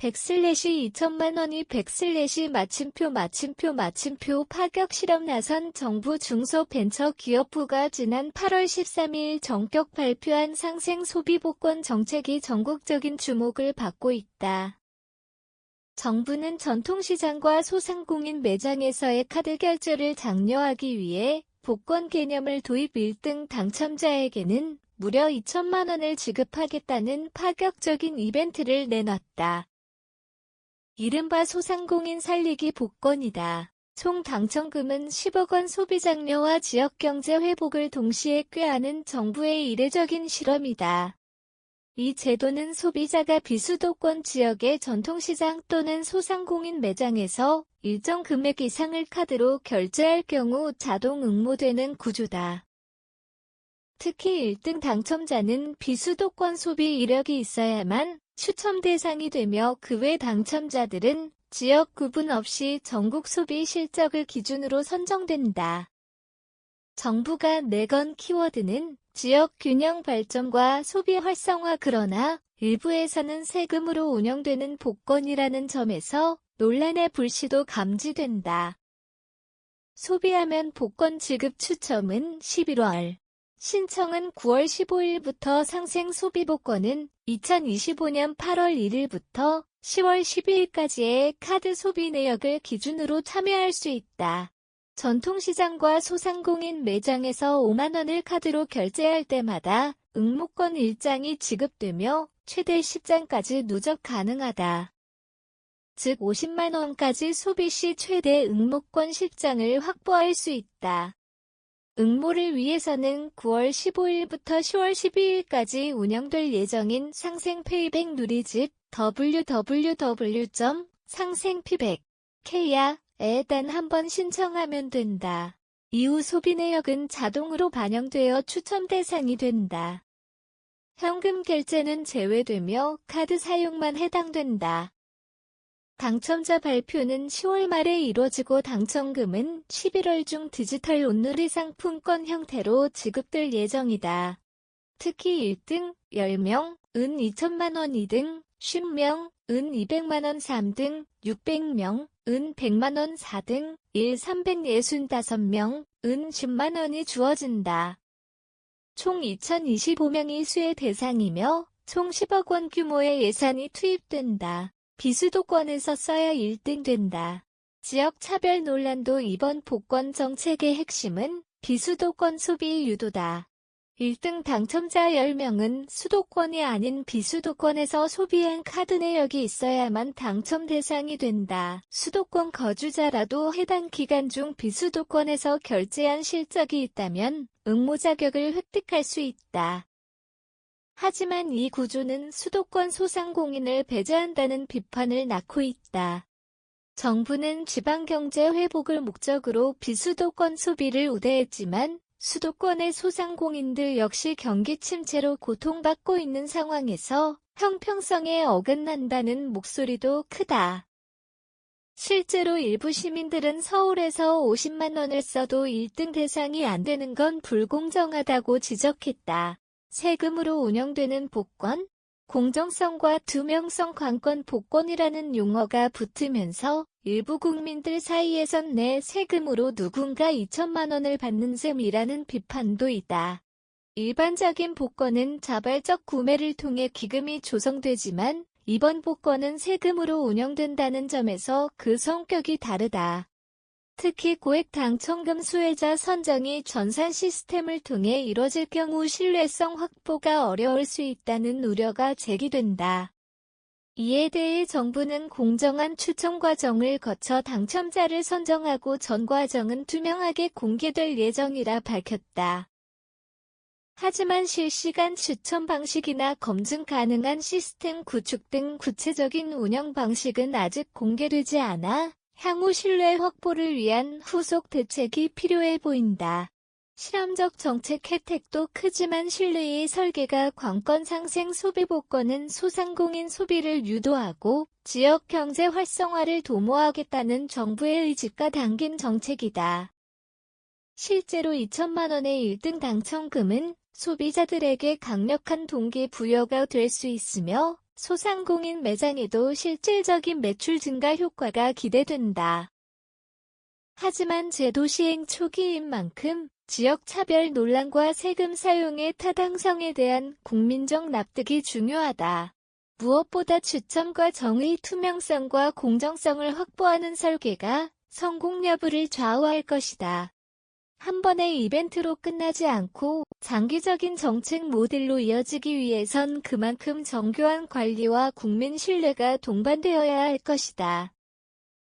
100/2천만 원이 100/마침표 파격 실험 나선 정부 중소벤처기업부가 지난 8월 13일 전격 발표한 상생 소비 복권 정책이 전국적인 주목을 받고 있다. 정부는 전통시장과 소상공인 매장에서의 카드 결제를 장려하기 위해 복권 개념을 도입 1등 당첨자에게는 무려 2천만 원을 지급하겠다는 파격적인 이벤트를 내놨다. 이른바 소상공인 살리기 복권이다. 총 당첨금은 10억 원 소비 장려와 지역경제 회복을 동시에 꾀하는 정부의 이례적인 실험이다. 이 제도는 소비자가 비수도권 지역의 전통시장 또는 소상공인 매장에서 일정 금액 이상을 카드로 결제할 경우 자동 응모되는 구조다. 특히 1등 당첨자는 비수도권 소비 이력이 있어야만 추첨 대상이 되며 그 외 당첨자들은 지역 구분 없이 전국 소비 실적을 기준으로 선정된다. 정부가 내건 키워드는 지역 균형 발전과 소비 활성화. 그러나 일부에서는 세금으로 운영되는 복권이라는 점에서 논란의 불씨도 감지된다. 소비하면 복권 지급 추첨은 11월. 신청은 9월 15일부터 상생 소비복권은 2025년 8월 1일부터 10월 12일까지의 카드 소비 내역을 기준으로 참여할 수 있다. 전통시장과 소상공인 매장에서 5만 원을 카드로 결제할 때마다 응모권 1장이 지급되며 최대 10장까지 누적 가능하다. 즉 50만 원까지 소비 시 최대 응모권 10장을 확보할 수 있다. 응모를 위해서는 9월 15일부터 10월 12일까지 운영될 예정인 상생페이백 누리집 www.상생피백.k야에 단 한 번 신청하면 된다. 이후 소비 내역은 자동으로 반영되어 추첨 대상이 된다. 현금 결제는 제외되며 카드 사용만 해당된다. 당첨자 발표는 10월 말에 이뤄지고 당첨금은 11월 중 디지털 온누리 상품권 형태로 지급될 예정이다. 특히 1등 10명, 은 2천만 원 2등, 50명, 은 200만 원 3등, 600명, 은 100만 원 4등, 365명, 은 10만 원이 주어진다. 총 2025명이 수혜 대상이며 총 10억 원 규모의 예산이 투입된다. 비수도권에서 써야 1등 된다. 지역 차별 논란도 이번 복권 정책의 핵심은 비수도권 소비 유도다. 1등 당첨자 10명은 수도권이 아닌 비수도권에서 소비한 카드 내역이 있어야만 당첨 대상이 된다. 수도권 거주자라도 해당 기간 중 비수도권에서 결제한 실적이 있다면 응모 자격을 획득할 수 있다. 하지만 이 구조는 수도권 소상공인을 배제한다는 비판을 낳고 있다. 정부는 지방경제 회복을 목적으로 비수도권 소비를 우대했지만 수도권의 소상공인들 역시 경기 침체로 고통받고 있는 상황에서 형평성에 어긋난다는 목소리도 크다. 실제로 일부 시민들은 서울에서 50만 원을 써도 1등 대상이 안 되는 건 불공정하다고 지적했다. 세금으로 운영되는 복권, 공정성과 투명성 관건 복권이라는 용어가 붙으면서 일부 국민들 사이에선 내 세금으로 누군가 2천만 원을 받는 셈이라는 비판도 있다. 일반적인 복권은 자발적 구매를 통해 기금이 조성되지만 이번 복권은 세금으로 운영된다는 점에서 그 성격이 다르다. 특히 고액 당첨금 수혜자 선정이 전산 시스템을 통해 이뤄질 경우 신뢰성 확보가 어려울 수 있다는 우려가 제기된다. 이에 대해 정부는 공정한 추첨 과정을 거쳐 당첨자를 선정하고 전 과정은 투명하게 공개될 예정이라 밝혔다. 하지만 실시간 추첨 방식이나 검증 가능한 시스템 구축 등 구체적인 운영 방식은 아직 공개되지 않아 향후 신뢰 확보를 위한 후속 대책이 필요해 보인다. 실험적 정책 혜택도 크지만 신뢰의 설계가 관건 상생 소비복권은 소상공인 소비를 유도하고 지역 경제 활성화를 도모하겠다는 정부의 의지가 담긴 정책이다. 실제로 2천만 원의 1등 당첨금은 소비자들에게 강력한 동기부여가 될 수 있으며 소상공인 매장에도 실질적인 매출 증가 효과가 기대된다. 하지만 제도 시행 초기인 만큼 지역 차별 논란과 세금 사용의 타당성에 대한 국민적 납득이 중요하다. 무엇보다 추첨과 정의 투명성과 공정성을 확보하는 설계가 성공 여부를 좌우할 것이다. 한 번의 이벤트로 끝나지 않고 장기적인 정책 모델로 이어지기 위해선 그만큼 정교한 관리와 국민 신뢰가 동반되어야 할 것이다.